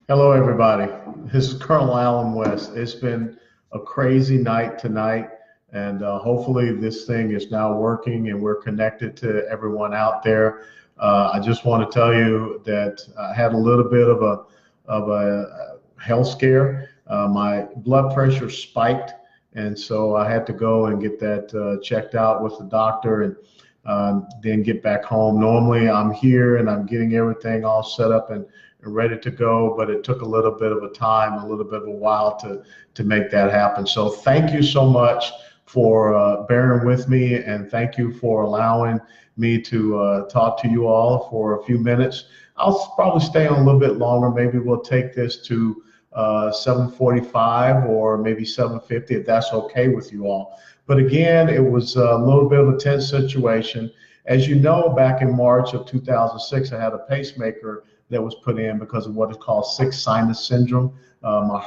Hello, everybody. This is Colonel Allen West. It's been a crazy night tonight, and hopefully this thing is now working and we're connected to everyone out there. I just want to tell you that I had a little bit of a health scare. My blood pressure spiked, and so I had to go and get that checked out with the doctor and then get back home. Normally, I'm here and I'm getting everything all set up and ready to go, but it took a little bit of a time, a little bit of a while to make that happen. So thank you so much for bearing with me, and thank you for allowing me to talk to you all for a few minutes. I'll probably stay on a little bit longer. Maybe we'll take this to 7:45 or maybe 7:50 if that's okay with you all. But again, it was a little bit of a tense situation. As you know, back in March of 2006, I had a pacemaker that was put in because of what is called sick sinus syndrome. My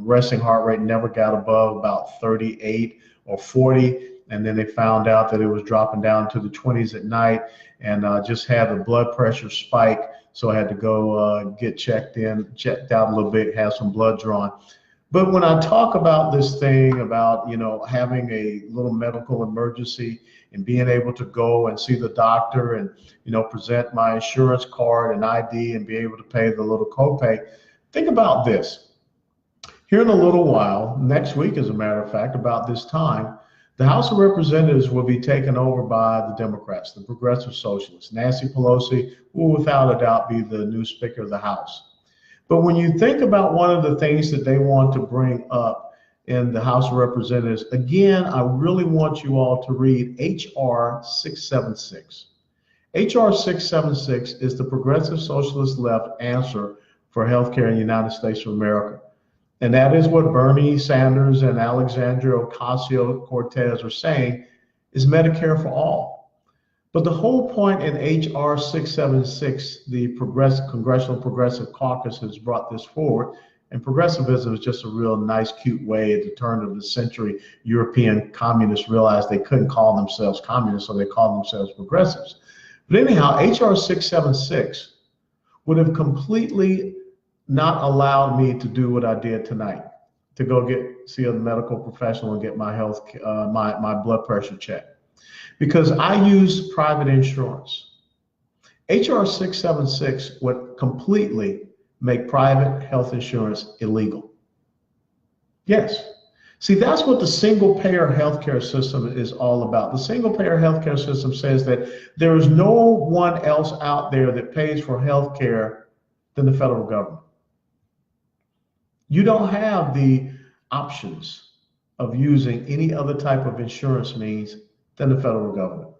resting heart rate never got above about 38 or 40. And then they found out that it was dropping down to the 20s at night, and just had a blood pressure spike. So I had to go get checked out a little bit, have some blood drawn. But when I talk about this thing about, having a little medical emergency and being able to go and see the doctor and, present my insurance card and ID and be able to pay the little copay, think about this. Here in a little while, next week, as a matter of fact, about this time, the House of Representatives will be taken over by the Democrats, the Progressive Socialists. Nancy Pelosi will without a doubt be the new Speaker of the House. But when you think about one of the things that they want to bring up in the House of Representatives, again, I really want you all to read H.R. 676. H.R. 676 is the Progressive Socialist Left answer for healthcare in the United States of America. And that is what Bernie Sanders and Alexandria Ocasio-Cortez are saying is Medicare for all. But the whole point in H.R. 676, the Congressional Progressive Caucus has brought this forward, and progressivism is just a real nice, cute way at the turn of the century. European communists realized they couldn't call themselves communists, so they called themselves progressives. But anyhow, H.R. 676 would have completely not allowed me to do what I did tonight, to go see a medical professional and get my my blood pressure checked, because I use private insurance. H.R. 676 would completely make private health insurance illegal. Yes. See, that's what the single-payer healthcare system is all about. The single-payer healthcare system says that there is no one else out there that pays for healthcare than the federal government. You don't have the options of using any other type of insurance means than the federal government.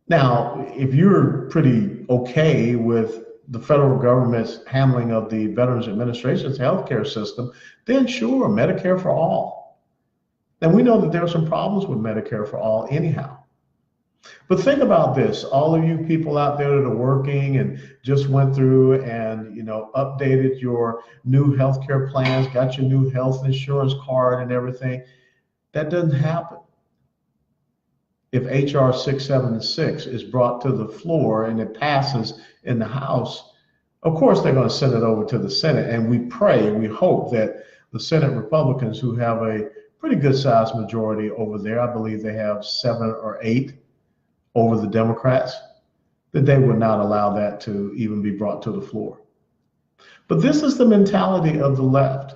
Now, if you're pretty okay with the federal government's handling of the Veterans Administration's healthcare system, then sure, Medicare for all. And we know that there are some problems with Medicare for all anyhow. But think about this, all of you people out there that are working and just went through and updated your new healthcare plans, got your new health insurance card and everything. That doesn't happen if H.R. 676 is brought to the floor and it passes in the House. Of course, they're going to send it over to the Senate, and we hope that the Senate Republicans, who have a pretty good sized majority over there, I believe they have 7 or 8 over the Democrats, that they would not allow that to even be brought to the floor. But this is the mentality of the left.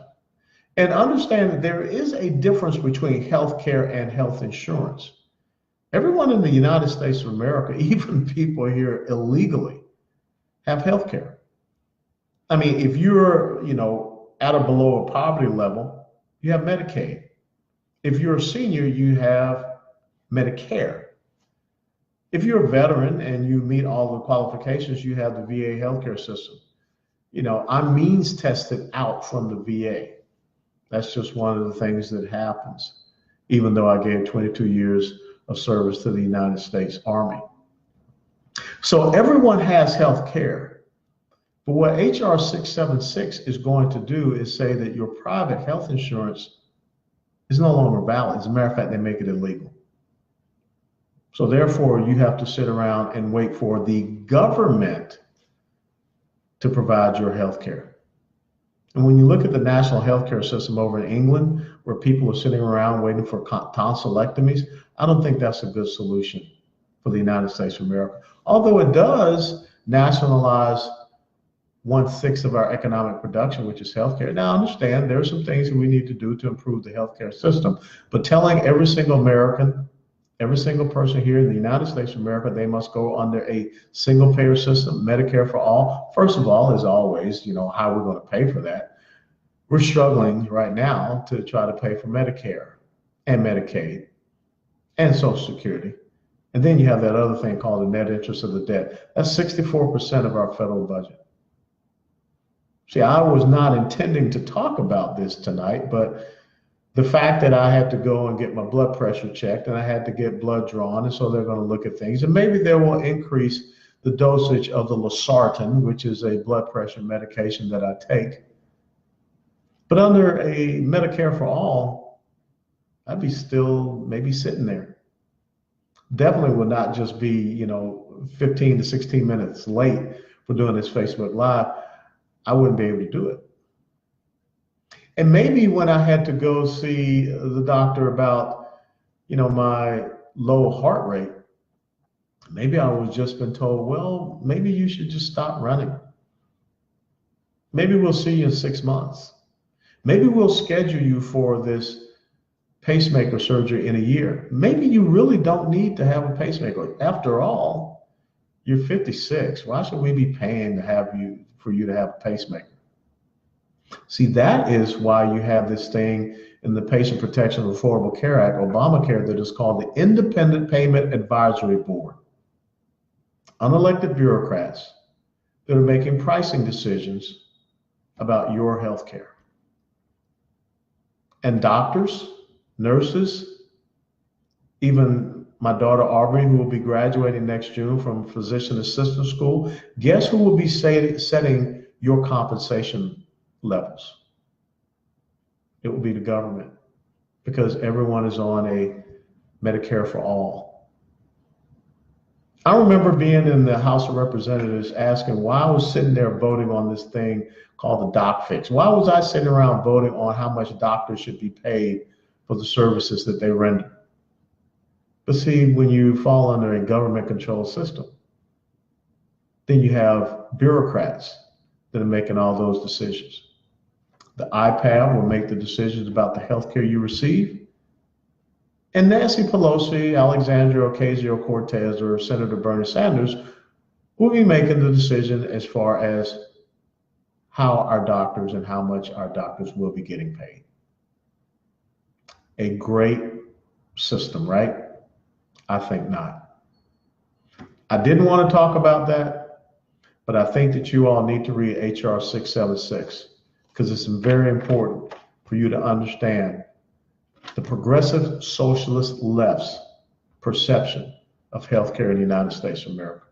And understand that there is a difference between health care and health insurance. Everyone in the United States of America, even people here illegally, have health care. I mean, if you're, at or below a poverty level, you have Medicaid. If you're a senior, you have Medicare. If you're a veteran and you meet all the qualifications, you have the VA healthcare system. I'm means tested out from the VA. That's just one of the things that happens, even though I gave 22 years of service to the United States Army. So everyone has health care. But what H.R. 676 is going to do is say that your private health insurance is no longer valid. As a matter of fact, they make it illegal. So therefore, you have to sit around and wait for the government to provide your health care. And when you look at the national healthcare system over in England, where people are sitting around waiting for tonsillectomies, I don't think that's a good solution for the United States of America. Although it does nationalize 1/6 of our economic production, which is healthcare. Now, I understand there are some things that we need to do to improve the healthcare system, but telling every single American, every single person here in the United States of America, they must go under a single payer system, Medicare for all. First of all, as always, how we're going to pay for that. We're struggling right now to try to pay for Medicare and Medicaid and Social Security. And then you have that other thing called the net interest of the debt. That's 64% of our federal budget. See, I was not intending to talk about this tonight, but the fact that I had to go and get my blood pressure checked and I had to get blood drawn, and so they're going to look at things, and maybe they will increase the dosage of the losartan, which is a blood pressure medication that I take. But under a Medicare for all, I'd be still maybe sitting there. Definitely would not just be, 15 to 16 minutes late for doing this Facebook Live. I wouldn't be able to do it. And maybe when I had to go see the doctor about, my low heart rate, maybe I was just been told, well, maybe you should just stop running. Maybe we'll see you in 6 months. Maybe we'll schedule you for this pacemaker surgery in a year. Maybe you really don't need to have a pacemaker. After all, you're 56. Why should we be paying for you to have a pacemaker? See, that is why you have this thing in the Patient Protection and Affordable Care Act, Obamacare, that is called the Independent Payment Advisory Board. Unelected bureaucrats that are making pricing decisions about your health care. And doctors, nurses, even my daughter Aubrey, who will be graduating next June from physician assistant school, guess who will be setting your compensation levels? It will be the government, because everyone is on a Medicare for all. I remember being in the House of Representatives asking why I was sitting there voting on this thing called the Doc Fix. Why was I sitting around voting on how much doctors should be paid for the services that they render? But see, when you fall under a government-controlled system, then you have bureaucrats that are making all those decisions. The IPAB will make the decisions about the health care you receive. And Nancy Pelosi, Alexandria Ocasio-Cortez, or Senator Bernie Sanders will be making the decision as far as how our doctors and how much our doctors will be getting paid. A great system, right? I think not. I didn't want to talk about that, but I think that you all need to read HR 676, because it's very important for you to understand the progressive socialist left's perception of healthcare in the United States of America.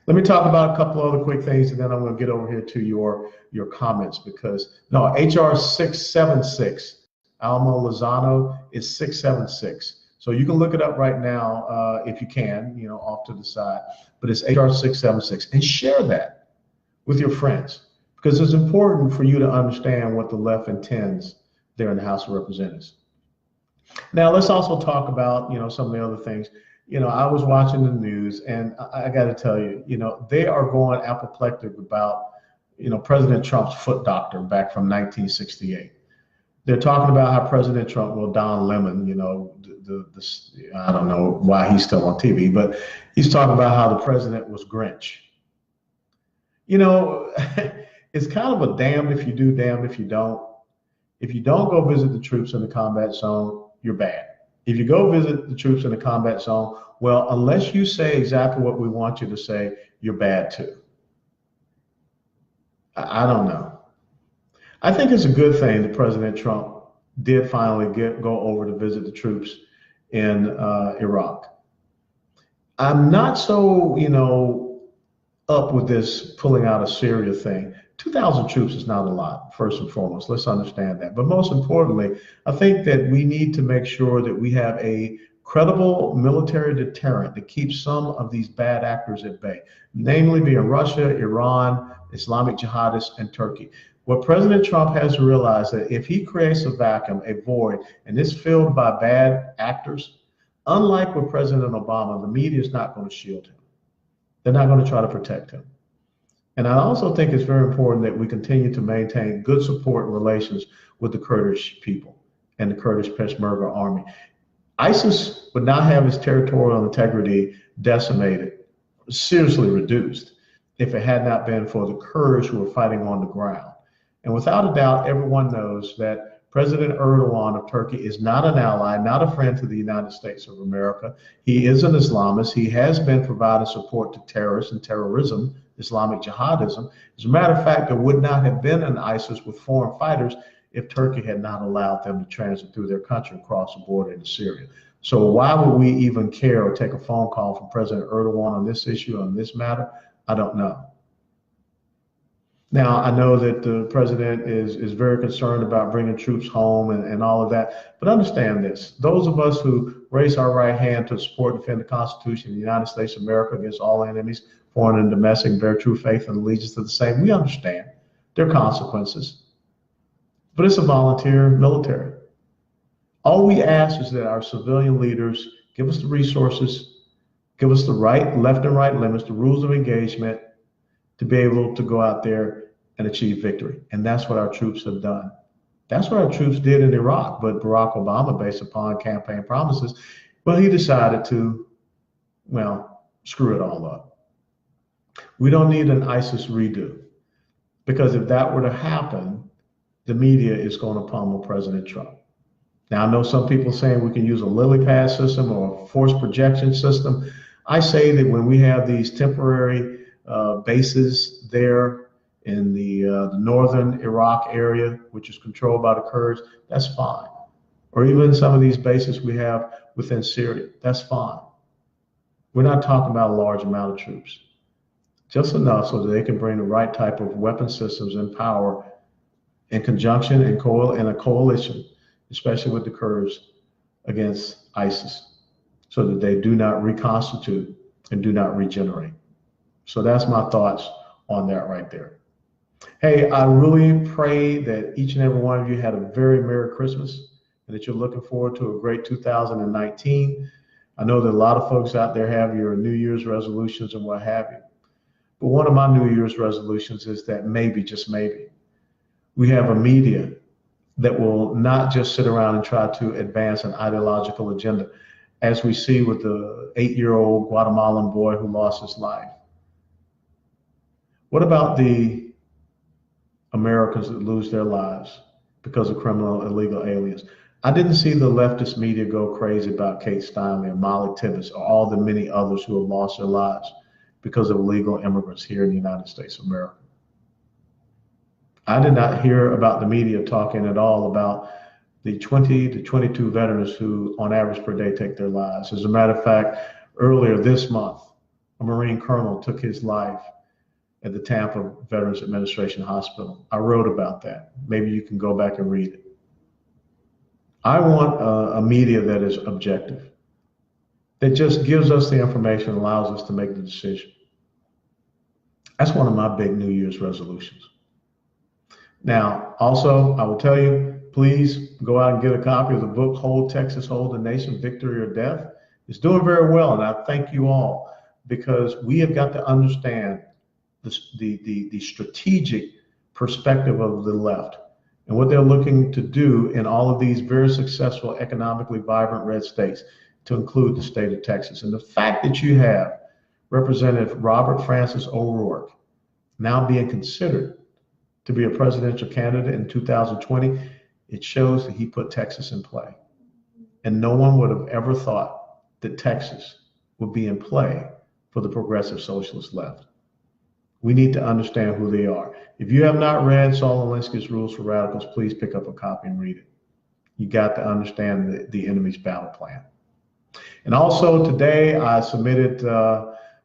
Let me talk about a couple other quick things, and then I'm going to get over here to your comments, because HR 676, Alma Lozano, is 676. So you can look it up right now if you can, off to the side. But it's HR 676, and share that with your friends, because it's important for you to understand what the left intends there in the House of Representatives. Now, let's also talk about, some of the other things. I was watching the news, and I got to tell you, they are going apoplectic about, President Trump's foot doctor back from 1968. They're talking about how President Trump, Don Lemon, I don't know why he's still on TV, but he's talking about how the president was Grinch. It's kind of a damned if you do, damned if you don't. If you don't go visit the troops in the combat zone, you're bad. If you go visit the troops in the combat zone, well, unless you say exactly what we want you to say, you're bad too. I don't know. I think it's a good thing that President Trump did finally go over to visit the troops in Iraq. I'm not so, up with this pulling out of Syria thing. 2,000 troops is not a lot, first and foremost. Let's understand that. But most importantly, I think that we need to make sure that we have a credible military deterrent to keep some of these bad actors at bay, namely being Russia, Iran, Islamic jihadists, and Turkey. What President Trump has to realize that if he creates a vacuum, a void, and it's filled by bad actors, unlike with President Obama, the media is not going to shield him. They're not going to try to protect him. And I also think it's very important that we continue to maintain good support and relations with the Kurdish people and the Kurdish Peshmerga army. ISIS would not have its territorial integrity decimated, seriously reduced, if it had not been for the Kurds who were fighting on the ground. And without a doubt, everyone knows that President Erdogan of Turkey is not an ally, not a friend to the United States of America. He is an Islamist. He has been providing support to terrorists and terrorism, Islamic jihadism. As a matter of fact, there would not have been an ISIS with foreign fighters if Turkey had not allowed them to transit through their country and cross the border into Syria. So why would we even care or take a phone call from President Erdogan on this issue, on this matter? I don't know. Now, I know that the president is very concerned about bringing troops home and all of that, but understand this. Those of us who raise our right hand to support and defend the Constitution of the United States of America against all enemies, foreign and domestic, bear true faith and allegiance to the same, we understand there are consequences. But it's a volunteer military. All we ask is that our civilian leaders give us the resources, give us the right, left and right limits, the rules of engagement to be able to go out there and achieve victory. And that's what our troops have done. That's what our troops did in Iraq. But Barack Obama, based upon campaign promises, well, he decided to, screw it all up. We don't need an ISIS redo, because if that were to happen, the media is going to pummel President Trump. Now, I know some people saying we can use a lily pad system or a force projection system. I say that when we have these temporary bases there in the northern Iraq area, which is controlled by the Kurds, that's fine. Or even some of these bases we have within Syria, that's fine. We're not talking about a large amount of troops, just enough so that they can bring the right type of weapon systems and power in conjunction and in a coalition, especially with the Kurds, against ISIS, so that they do not reconstitute and do not regenerate. So that's my thoughts on that right there. Hey, I really pray that each and every one of you had a very Merry Christmas and that you're looking forward to a great 2019. I know that a lot of folks out there have your New Year's resolutions and what have you. But one of my New Year's resolutions is that maybe, just maybe, we have a media that will not just sit around and try to advance an ideological agenda, as we see with the 8-year-old Guatemalan boy who lost his life. What about the Americans that lose their lives because of criminal illegal aliens? I didn't see the leftist media go crazy about Kate Steinle or Molly Tibbetts or all the many others who have lost their lives because of illegal immigrants here in the United States of America. I did not hear about the media talking at all about the 20 to 22 veterans who on average per day take their lives. As a matter of fact, earlier this month, a Marine colonel took his life at the Tampa Veterans Administration Hospital. I wrote about that. Maybe you can go back and read it. I want a media that is objective, that just gives us the information and allows us to make the decision. That's one of my big New Year's resolutions. Now, also, I will tell you, please go out and get a copy of the book, Hold Texas, Hold the Nation, Victory or Death. It's doing very well, and I thank you all, because we have got to understand the strategic perspective of the left and what they're looking to do in all of these very successful, economically vibrant red states, to include the state of Texas. And the fact that you have Representative Robert Francis O'Rourke now being considered to be a presidential candidate in 2020, it shows that he put Texas in play. And no one would have ever thought that Texas would be in play for the progressive socialist left. We need to understand who they are. If you have not read Saul Alinsky's Rules for Radicals, please pick up a copy and read it. You got to understand the enemy's battle plan. And also today I submitted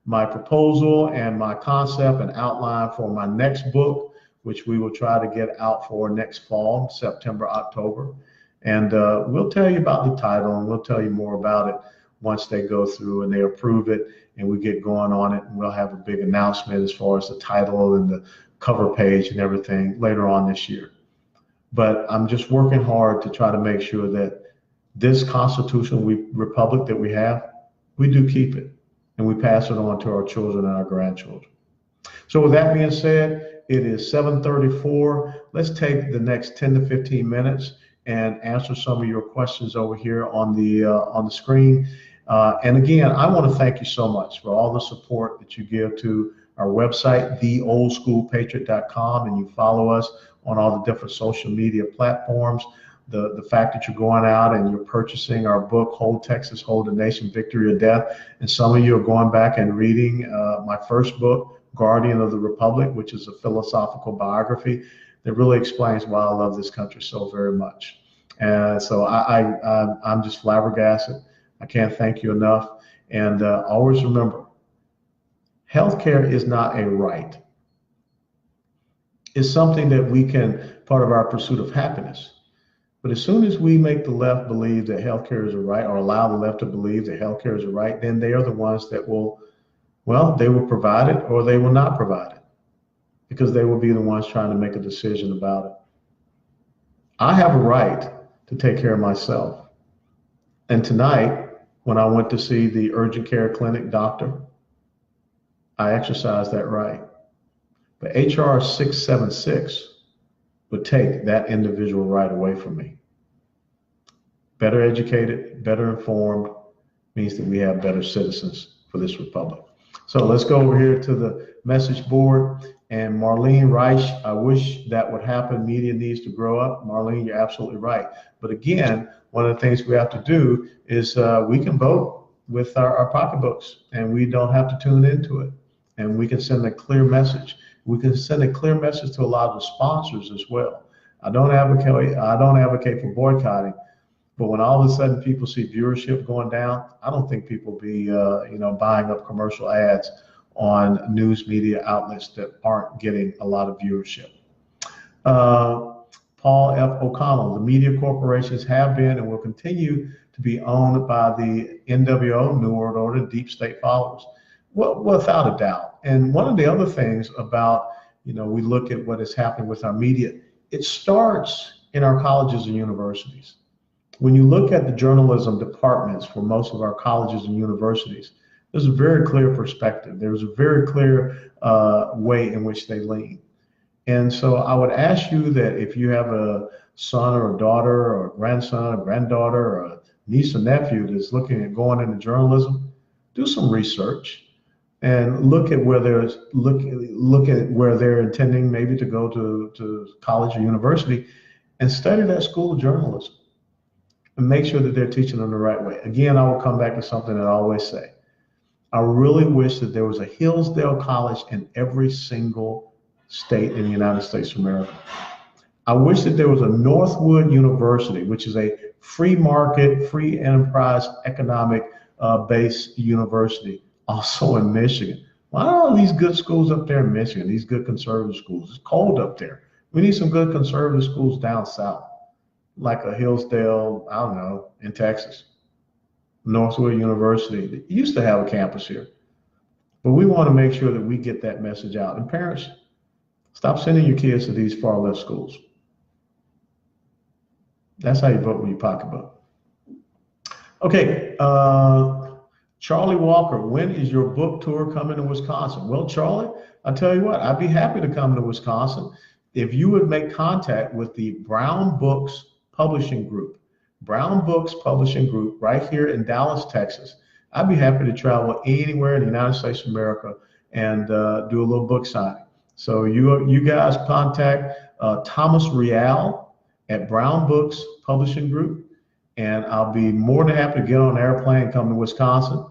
my proposal and my concept and outline for my next book, which we will try to get out for next fall, September, October. And we'll tell you about the title, and we'll tell you more about it once they go through and they approve it and we get going on it. And we'll have a big announcement as far as the title and the cover page and everything later on this year. But I'm just working hard to try to make sure that this constitutional republic that we have, we do keep it and we pass it on to our children and our grandchildren. So with that being said, it is 7:34. Let's take the next 10 to 15 minutes and answer some of your questions over here on the screen. And again, I want to thank you so much for all the support that you give to our website, theoldschoolpatriot.com, and you follow us on all the different social media platforms. The fact that you're going out and you're purchasing our book, Hold Texas, Hold the Nation, Victory or Death. And some of you are going back and reading my first book, Guardian of the Republic, which is a philosophical biography that really explains why I love this country so very much. And so I'm just flabbergasted. I can't thank you enough. And always remember, healthcare is not a right. It's something that we can, part of our pursuit of happiness. But as soon as we make the left believe that healthcare is a right, or allow the left to believe that healthcare is a right, then they are the ones that will, well, they will provide it or they will not provide it, because they will be the ones trying to make a decision about it. I have a right to take care of myself. And tonight, when I went to see the urgent care clinic doctor, I exercised that right. But HR 676 would take that individual right away from me. Better educated, better informed means that we have better citizens for this republic. So let's go over here to the message board. And Marlene Reich, I wish that would happen. Media needs to grow up. Marlene, you're absolutely right. But again, one of the things we have to do is we can vote with our pocketbooks, and we don't have to tune into it. And we can send a clear message. We can send a clear message to a lot of the sponsors as well. I don't advocate for boycotting, but when all of a sudden people see viewership going down, I don't think people be buying up commercial ads on news media outlets that aren't getting a lot of viewership. Paul F. O'Connell, the media corporations have been and will continue to be owned by the NWO, New World Order, deep state followers. Well, without a doubt. And one of the other things about, we look at what is happening with our media, it starts in our colleges and universities. When you look at the journalism departments for most of our colleges and universities, there's a very clear perspective. There's a very clear way in which they lean. And so I would ask you that if you have a son or a daughter or a grandson or granddaughter or a niece or nephew that's looking at going into journalism, do some research and look at where they're intending maybe to go to college or university, and study that school of journalism and make sure that they're teaching them the right way. Again, I will come back to something that I always say. I really wish that there was a Hillsdale College in every single state in the United States of America. I wish that there was a Northwood University, which is a free market, free enterprise, economic based university, also in Michigan. Why are all these good schools up there in Michigan, these good conservative schools? It's cold up there. We need some good conservative schools down south, like a Hillsdale, I don't know, in Texas. Northwood University, they used to have a campus here. But we want to make sure that we get that message out. And parents, stop sending your kids to these far left schools. That's how you vote with your pocketbook. Okay, Charlie Walker, when is your book tour coming to Wisconsin? Well, Charlie, I'll tell you what, I'd be happy to come to Wisconsin if you would make contact with the Brown Books Publishing Group. Brown Books Publishing Group right here in Dallas, Texas. I'd be happy to travel anywhere in the United States of America and do a little book signing. So you guys contact Thomas Real at Brown Books Publishing Group, and I'll be more than happy to get on an airplane and come to Wisconsin.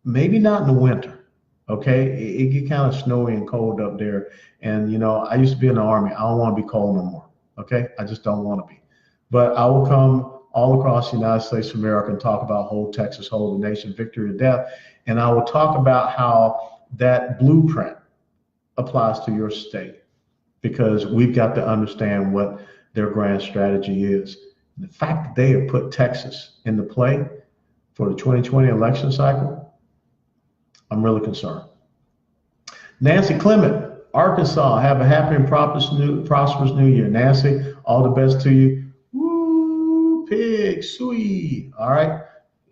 Maybe not in the winter, okay? It get kind of snowy and cold up there. And, I used to be in the Army. I don't want to be cold no more, okay? I just don't want to be. But I will come all across the United States of America and talk about Hold Texas, Hold the Nation, Victory or Death. And I will talk about how that blueprint applies to your state, because we've got to understand what their grand strategy is. And the fact that they have put Texas into play for the 2020 election cycle, I'm really concerned. Nancy Clement, Arkansas, have a happy and prosperous new year. Nancy, all the best to you. Woo, pig, sweet. All right.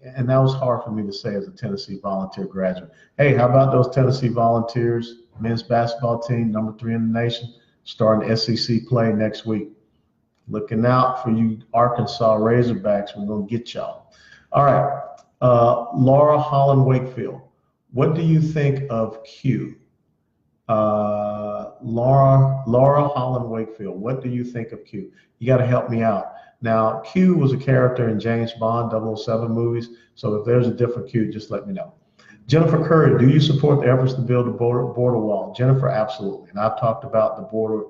And that was hard for me to say as a Tennessee Volunteer graduate. Hey, how about those Tennessee Volunteers, men's basketball team, number 3 in the nation, starting SEC play next week. Looking out for you Arkansas Razorbacks. We're going to get y'all. All right. Laura Holland Wakefield, what do you think of Q? Laura Holland Wakefield, what do you think of Q? You got to help me out. Now, Q was a character in James Bond 007 movies, so if there's a different Q, just let me know. Jennifer Curry, do you support the efforts to build a border wall? Jennifer, absolutely. And I've talked about the border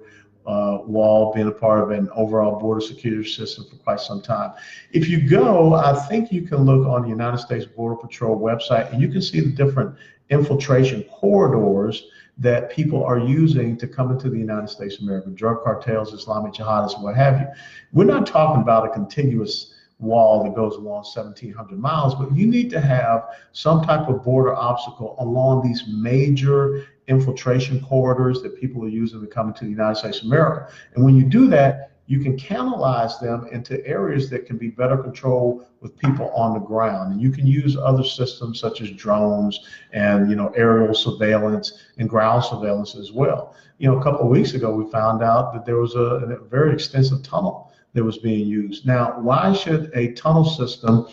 wall being a part of an overall border security system for quite some time. If you go, I think you can look on the United States Border Patrol website, and you can see the different infiltration corridors that people are using to come into the United States of America, drug cartels, Islamic jihadists, what have you. We're not talking about a continuous wall that goes along 1,700 miles, but you need to have some type of border obstacle along these major infiltration corridors that people are using to come into the United States of America. And when you do that, you can canalize them into areas that can be better controlled with people on the ground. And you can use other systems such as drones and, aerial surveillance and ground surveillance as well. A couple of weeks ago, we found out that there was a very extensive tunnel that was being used. Now, why should a tunnel system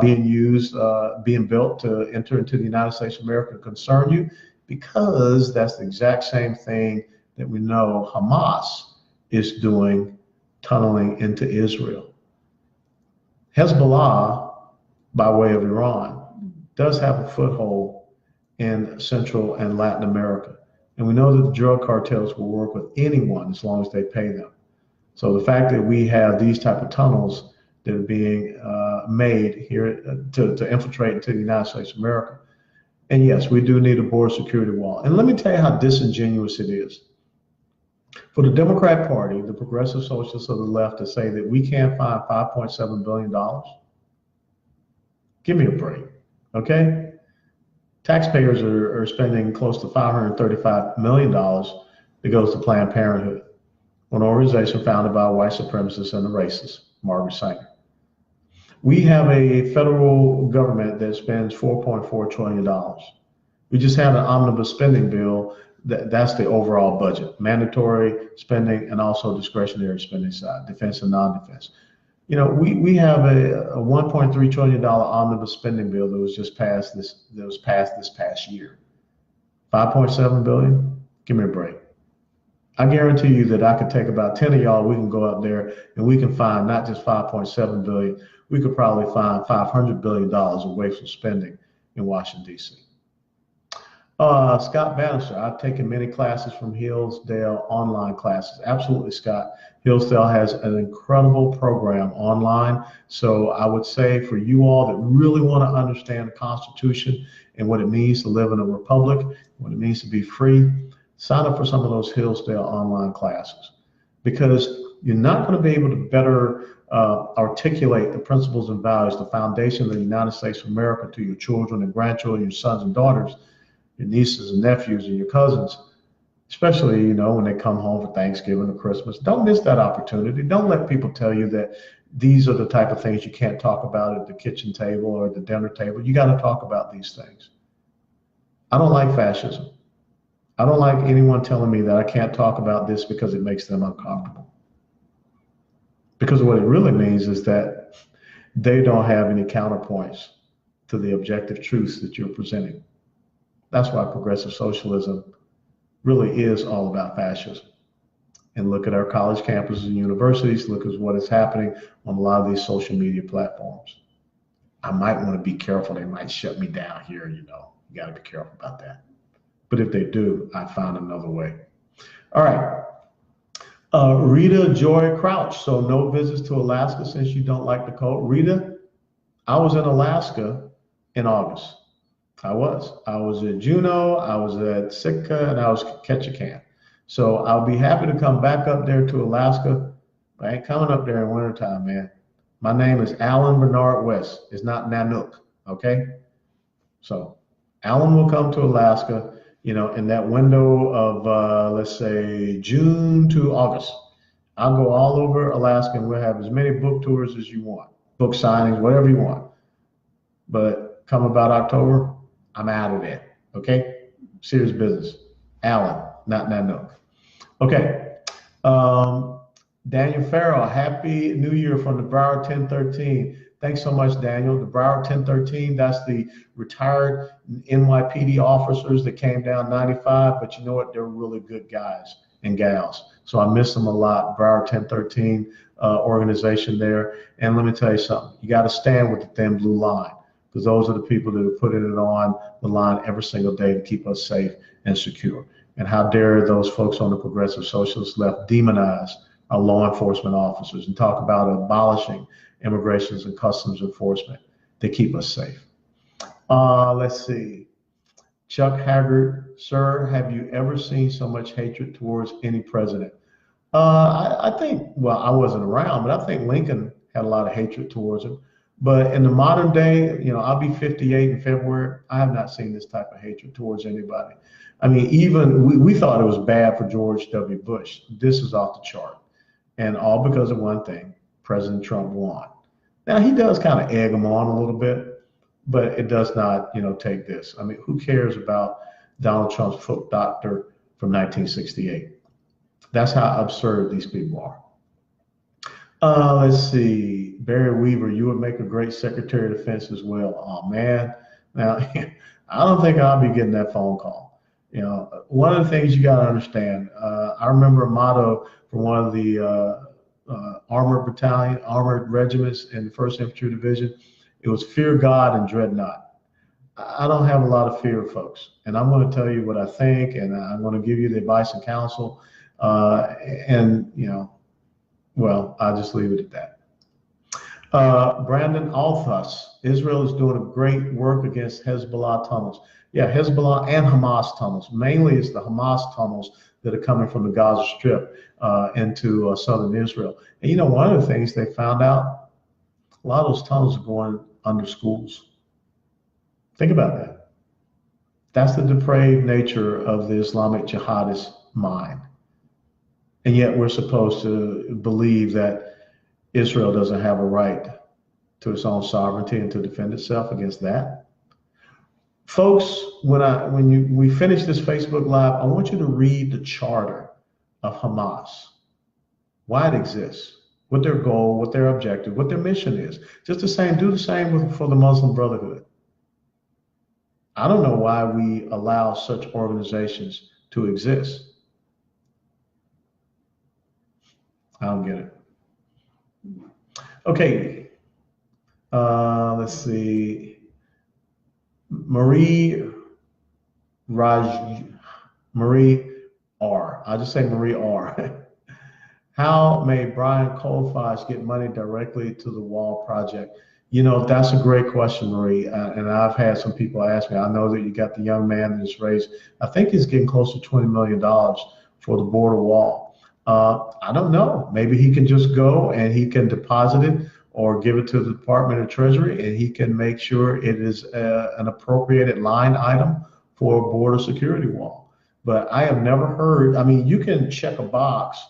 being built to enter into the United States of America concern you? Because that's the exact same thing that we know Hamas is doing, tunneling into Israel. Hezbollah, by way of Iran, does have a foothold in Central and Latin America. And we know that the drug cartels will work with anyone as long as they pay them. So the fact that we have these type of tunnels that are being made here to infiltrate into the United States of America. And yes, we do need a border security wall. And let me tell you how disingenuous it is for the Democrat Party, the progressive socialists of the left, to say that we can't find $5.7 billion. Give me a break, okay? Taxpayers are spending close to $535 million that goes to Planned Parenthood, an organization founded by a white supremacist and a racist, Margaret Sanger. We have a federal government that spends $4.4 trillion. We just had an omnibus spending bill. That's the overall budget, mandatory spending and also discretionary spending side, defense and non-defense. We have a $1.3 trillion omnibus spending bill that was passed this past year. 5.7 billion. Give me a break. I guarantee you that I could take about 10 of y'all. We can go out there and we can find not just 5.7 billion. We could probably find $500 billion of wasteful spending in Washington, D.C. Scott Bannister, I've taken many classes from Hillsdale, online classes. Absolutely, Scott. Hillsdale has an incredible program online. So I would say for you all that really want to understand the Constitution and what it means to live in a republic, what it means to be free, sign up for some of those Hillsdale online classes, because you're not going to be able to better articulate the principles and values, the foundation of the United States of America to your children and grandchildren, your sons and daughters, your nieces and nephews and your cousins, especially, when they come home for Thanksgiving or Christmas. Don't miss that opportunity. Don't let people tell you that these are the type of things you can't talk about at the kitchen table or the dinner table. You got to talk about these things. I don't like fascism. I don't like anyone telling me that I can't talk about this because it makes them uncomfortable. Because what it really means is that they don't have any counterpoints to the objective truths that you're presenting. That's why progressive socialism really is all about fascism. And look at our college campuses and universities. Look at what is happening on a lot of these social media platforms. I might want to be careful. They might shut me down here, You got to be careful about that. But if they do, I find another way. All right. Rita Joy Crouch. So no visits to Alaska since you don't like the cold. Rita, I was in Alaska in August. I was at Juneau, I was at Sitka, and I was at Ketchikan. So I'll be happy to come back up there to Alaska, but I ain't coming up there in wintertime, man. My name is Alan Bernard West. It's not Nanook, okay? So Alan will come to Alaska, in that window of, let's say, June to August. I'll go all over Alaska and we'll have as many book tours as you want, book signings, whatever you want. But come about October, I'm out of there, okay? Serious business. Alan, not Nanook. Okay. Daniel Farrell, Happy New Year from the Broward 1013. Thanks so much, Daniel. The Broward 1013, that's the retired NYPD officers that came down 95, but you know what? They're really good guys and gals. So I miss them a lot. Broward 1013 organization there. And let me tell you something. You got to stand with the thin blue line, because those are the people that are putting it on the line every single day to keep us safe and secure. And how dare those folks on the progressive socialist left demonize our law enforcement officers and talk about abolishing immigrations and customs enforcement. They keep us safe. Let's see. Chuck Haggard, sir, have you ever seen so much hatred towards any president? I think, well, I wasn't around, but I think Lincoln had a lot of hatred towards him. But in the modern day, I'll be 58 in February. I have not seen this type of hatred towards anybody. I mean, even we thought it was bad for George W. Bush. This is off the chart. And all because of one thing, President Trump won. Now, he does kind of egg him on a little bit, but it does not, take this. I mean, who cares about Donald Trump's foot doctor from 1968? That's how absurd these people are. Let's see. Barry Weaver, you would make a great Secretary of Defense as well. Oh, man. Now, I don't think I'll be getting that phone call. One of the things you got to understand, I remember a motto from one of the armored regiments in the 1st Infantry Division. It was fear God and dread not. I don't have a lot of fear, folks. And I'm going to tell you what I think, and I'm going to give you the advice and counsel. Well, I'll just leave it at that. Brandon Althus, Israel is doing a great work against Hezbollah tunnels. Yeah, Hezbollah and Hamas tunnels. Mainly it's the Hamas tunnels that are coming from the Gaza Strip into southern Israel. And one of the things they found out, a lot of those tunnels are going under schools. Think about that. That's the depraved nature of the Islamic jihadist mind. And yet we're supposed to believe that Israel doesn't have a right to its own sovereignty and to defend itself against that. Folks, when we finish this Facebook Live, I want you to read the charter of Hamas, why it exists, what their goal, what their objective, what their mission is. Do the same for the Muslim Brotherhood. I don't know why we allow such organizations to exist. I don't get it. Okay, let's see. Marie R. I'll just say Marie R. How may Brian Colfax get money directly to the wall project? That's a great question, Marie. And I've had some people ask me. I know that you got the young man that's raised, I think he's getting close to $20 million for the border wall. I don't know. Maybe he can just go and he can deposit it or give it to the Department of Treasury, and he can make sure it is an appropriated line item for a border security wall. But I have never heard, you can check a box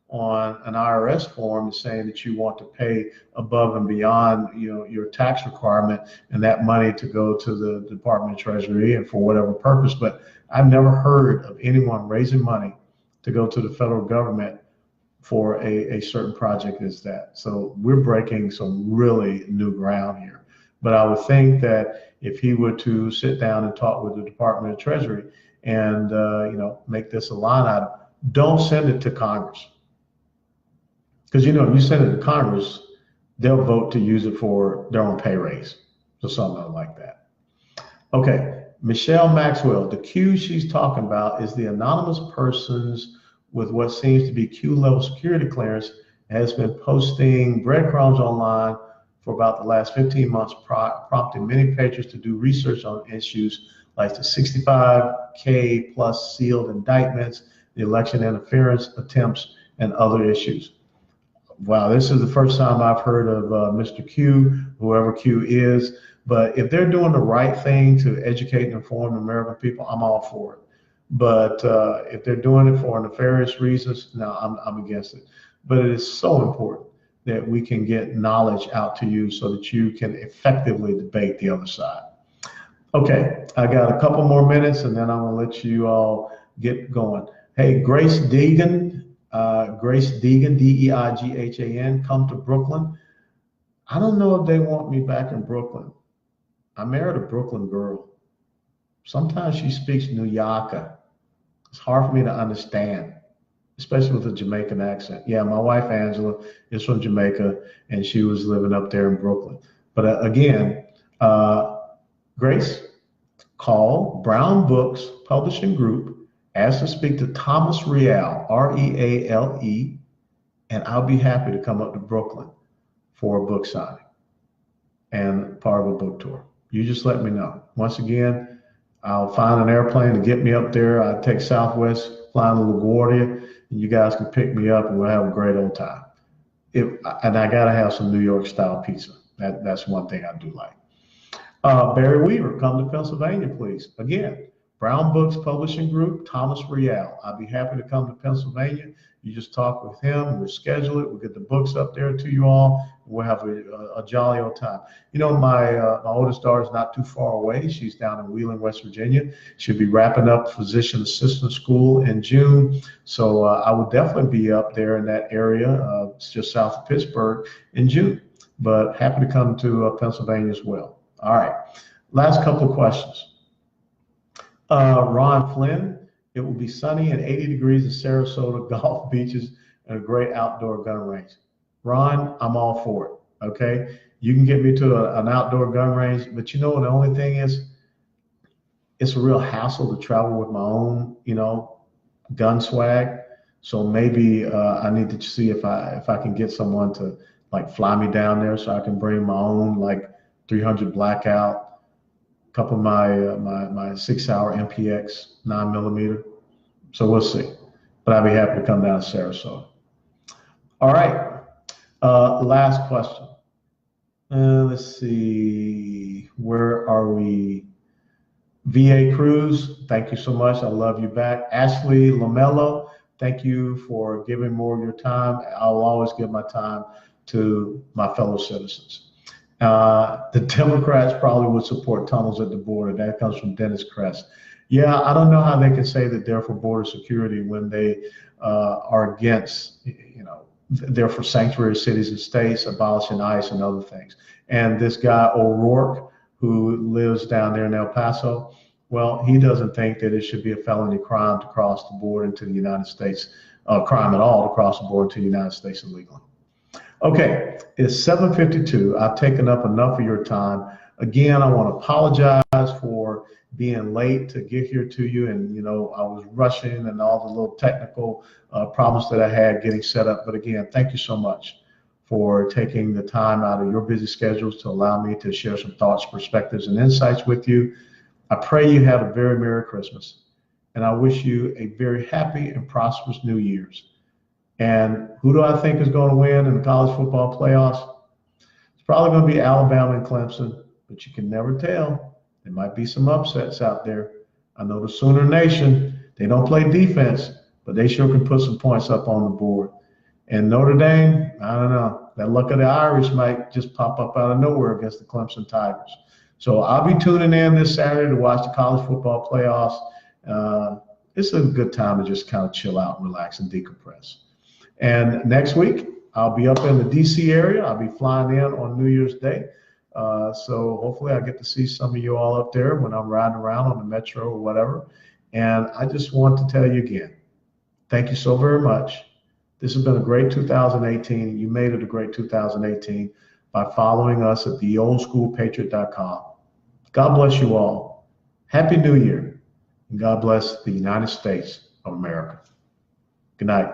on an IRS form saying that you want to pay above and beyond, your tax requirement and that money to go to the Department of Treasury and for whatever purpose. But I've never heard of anyone raising money to go to the federal government for a certain project as that. So we're breaking some really new ground here. But I would think that if he were to sit down and talk with the Department of Treasury and make this a line item, don't send it to Congress. Because if you send it to Congress, they'll vote to use it for their own pay raise or something like that. Okay, Michelle Maxwell, the Q she's talking about is the anonymous persons with what seems to be Q-level security clearance has been posting breadcrumbs online for about the last 15 months, prompting many patrons to do research on issues like the 65K plus sealed indictments, the election interference attempts, and other issues. wow, this is the first time I've heard of Mr. Q, whoever Q is. But if they're doing the right thing to educate and inform the American people, I'm all for it. But if they're doing it for nefarious reasons, no, I'm against it. But it is so important that we can get knowledge out to you so that you can effectively debate the other side. Okay, I got a couple more minutes and then I'm gonna let you all get going. Hey, Grace Deegan, Deighan, come to Brooklyn. I don't know if they want me back in Brooklyn. I married a Brooklyn girl. Sometimes she speaks New Yorker. It's hard for me to understand, especially with a Jamaican accent. Yeah, my wife Angela is from Jamaica and she was living up there in Brooklyn. But again, Grace, call Brown Books Publishing Group, ask to speak to Thomas Reale, Reale, and I'll be happy to come up to Brooklyn for a book signing and part of a book tour. You just let me know. Once again, I'll find an airplane to get me up there. I take Southwest, flying to LaGuardia, and you guys can pick me up and we'll have a great old time. And I gotta have some New York style pizza. That's one thing I do like. Barry Weaver, come to Pennsylvania, please. Again, Brown Books Publishing Group, Thomas Reale. I'd be happy to come to Pennsylvania. You just talk with him, we'll schedule it, we'll get the books up there to you all, and we'll have a jolly old time. You know, my oldest daughter is not too far away. She's down in Wheeling, West Virginia. She'll be wrapping up physician assistant school in June. So I will definitely be up there in that area, it's just south of Pittsburgh, in June. But happy to come to Pennsylvania as well. All right, last couple of questions. Ron Flynn, it will be sunny and 80 degrees in Sarasota, golf beaches, and a great outdoor gun range. Ron, I'm all for it, okay? You can get me to an outdoor gun range, but you know what the only thing is? It's a real hassle to travel with my own, gun swag. So maybe I need to see if I can get someone to like fly me down there so I can bring my own like 300 blackout, a couple of my 6-hour MPX 9mm. So we'll see. But I'd be happy to come down to Sarasota. All right. Last question. Let's see. Where are we? VA Cruz, thank you so much. I love you back. Ashley Lamello, thank you for giving more of your time. I'll always give my time to my fellow citizens. The Democrats probably would support tunnels at the border. That comes from Dennis Kress. Yeah, I don't know how they can say that they're for border security when they are against, they're for sanctuary cities and states, abolishing ICE and other things. And this guy O'Rourke, who lives down there in El Paso, well, he doesn't think that it should be a felony crime to cross the border into the United States, crime at all to cross the border to the United States illegally. Okay, it's 7:52. I've taken up enough of your time. Again, I want to apologize for being late to get here to you. And, I was rushing and all the little technical problems that I had getting set up. But again, thank you so much for taking the time out of your busy schedules to allow me to share some thoughts, perspectives, and insights with you. I pray you have a very Merry Christmas. And I wish you a very happy and prosperous New Year's. And who do I think is going to win in the college football playoffs? It's probably going to be Alabama and Clemson, but you can never tell. There might be some upsets out there. I know the Sooner Nation, they don't play defense, but they sure can put some points up on the board. And Notre Dame, I don't know. That luck of the Irish might just pop up out of nowhere against the Clemson Tigers. So I'll be tuning in this Saturday to watch the college football playoffs. It's a good time to just kind of chill out and relax and decompress. And next week, I'll be up in the D.C. area. I'll be flying in on New Year's Day. So hopefully I get to see some of you all up there when I'm riding around on the metro or whatever. And I just want to tell you again, thank you so very much. This has been a great 2018. You made it a great 2018 by following us at theoldschoolpatriot.com. God bless you all. Happy New Year. And God bless the United States of America. Good night.